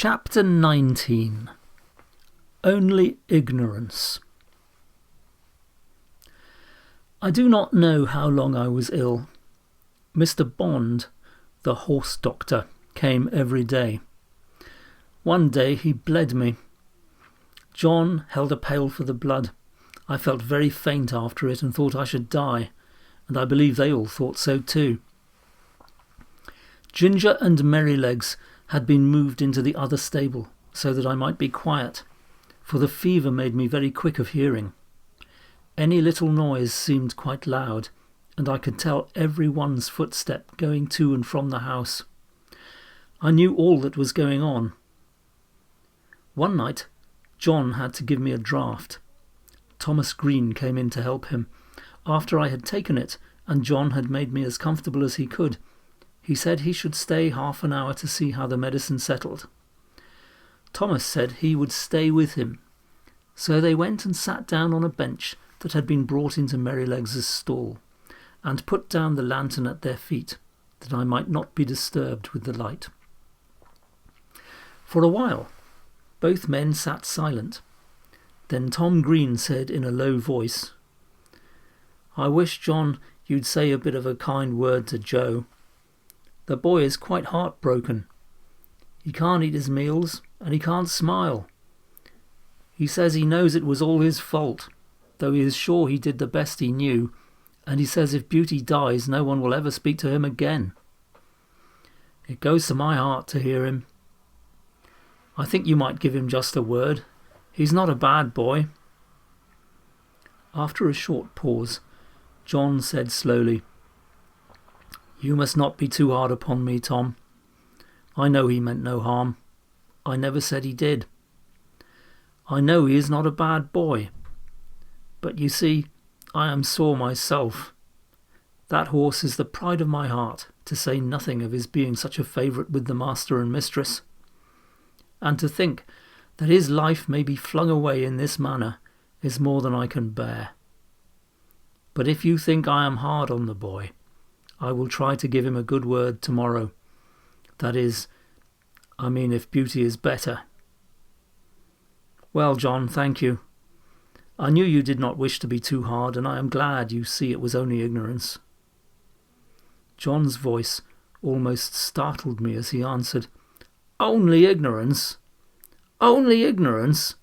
Chapter 19. Only Ignorance. I do not know how long I was ill. Mr. Bond, the horse doctor, came every day. One day he bled me. John held a pail for the blood. I felt very faint after it and thought I should die, and I believe they all thought so too. Ginger and Merrylegs had been moved into the other stable so that I might be quiet, for the fever made me very quick of hearing. Any little noise seemed quite loud, and I could tell every one's footstep going to and from the house. I knew all that was going on. One night, John had to give me a draught. Thomas Green came in to help him. After I had taken it, and John had made me as comfortable as he could, he said he should stay half an hour to see how the medicine settled. Thomas said he would stay with him. So they went and sat down on a bench that had been brought into Merrylegs' stall, and put down the lantern at their feet, that I might not be disturbed with the light. For a while, both men sat silent. Then Tom Green said in a low voice, "I wish, John, you'd say a bit of a kind word to Joe. The boy is quite heartbroken. He can't eat his meals, and he can't smile. He says he knows it was all his fault, though he is sure he did the best he knew, and he says if Beauty dies, no one will ever speak to him again. It goes to my heart to hear him. I think you might give him just a word. He's not a bad boy." After a short pause, John said slowly, "You must not be too hard upon me, Tom. I know he meant no harm. I never said he did. I know he is not a bad boy. But you see, I am sore myself. That horse is the pride of my heart, to say nothing of his being such a favourite with the master and mistress. And to think that his life may be flung away in this manner is more than I can bear. But if you think I am hard on the boy, I will try to give him a good word tomorrow. That is, if Beauty is better." "Well, John, thank you. I knew you did not wish to be too hard, and I am glad you see it was only ignorance." John's voice almost startled me as he answered, "Only ignorance? Only ignorance?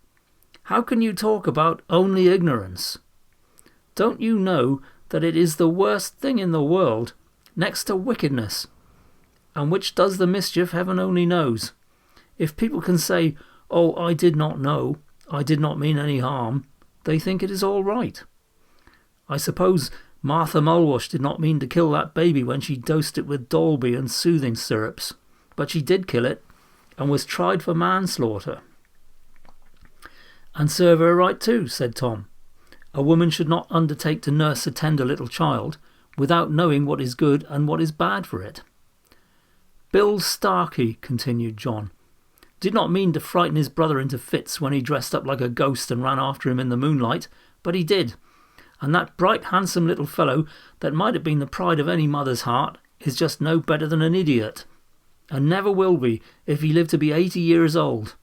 How can you talk about only ignorance? Don't you know that it is the worst thing in the world, next to wickedness, and which does the mischief heaven only knows? If people can say, 'Oh, I did not know, I did not mean any harm,' they think it is all right. I suppose Martha Mulwash did not mean to kill that baby when she dosed it with Dalby and soothing syrups, but she did kill it, and was tried for manslaughter." "And serve her right too," said Tom. "A woman should not undertake to nurse a tender little child without knowing what is good and what is bad for it." "Bill Starkey," continued John, "did not mean to frighten his brother into fits when he dressed up like a ghost and ran after him in the moonlight, but he did. And that bright, handsome little fellow that might have been the pride of any mother's heart is just no better than an idiot, and never will be if he live to be 80 years old.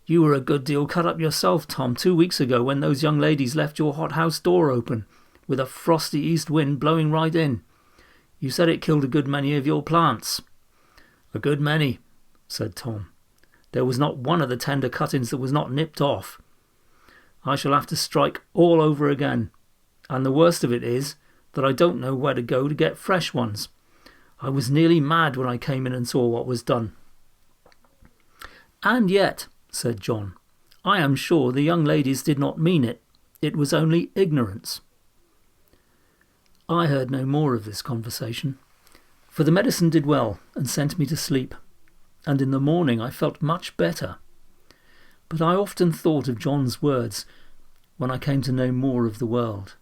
You were a good deal cut up yourself, Tom, 2 weeks ago when those young ladies left your hothouse door open, with a frosty east wind blowing right in. You said it killed a good many of your plants." "A good many," said Tom. "There was not one of the tender cuttings that was not nipped off. I shall have to strike all over again, and the worst of it is that I don't know where to go to get fresh ones. I was nearly mad when I came in and saw what was done." "And yet," said John, "I am sure the young ladies did not mean it. It was only ignorance." I heard no more of this conversation, for the medicine did well and sent me to sleep, and in the morning I felt much better. But I often thought of John's words when I came to know more of the world.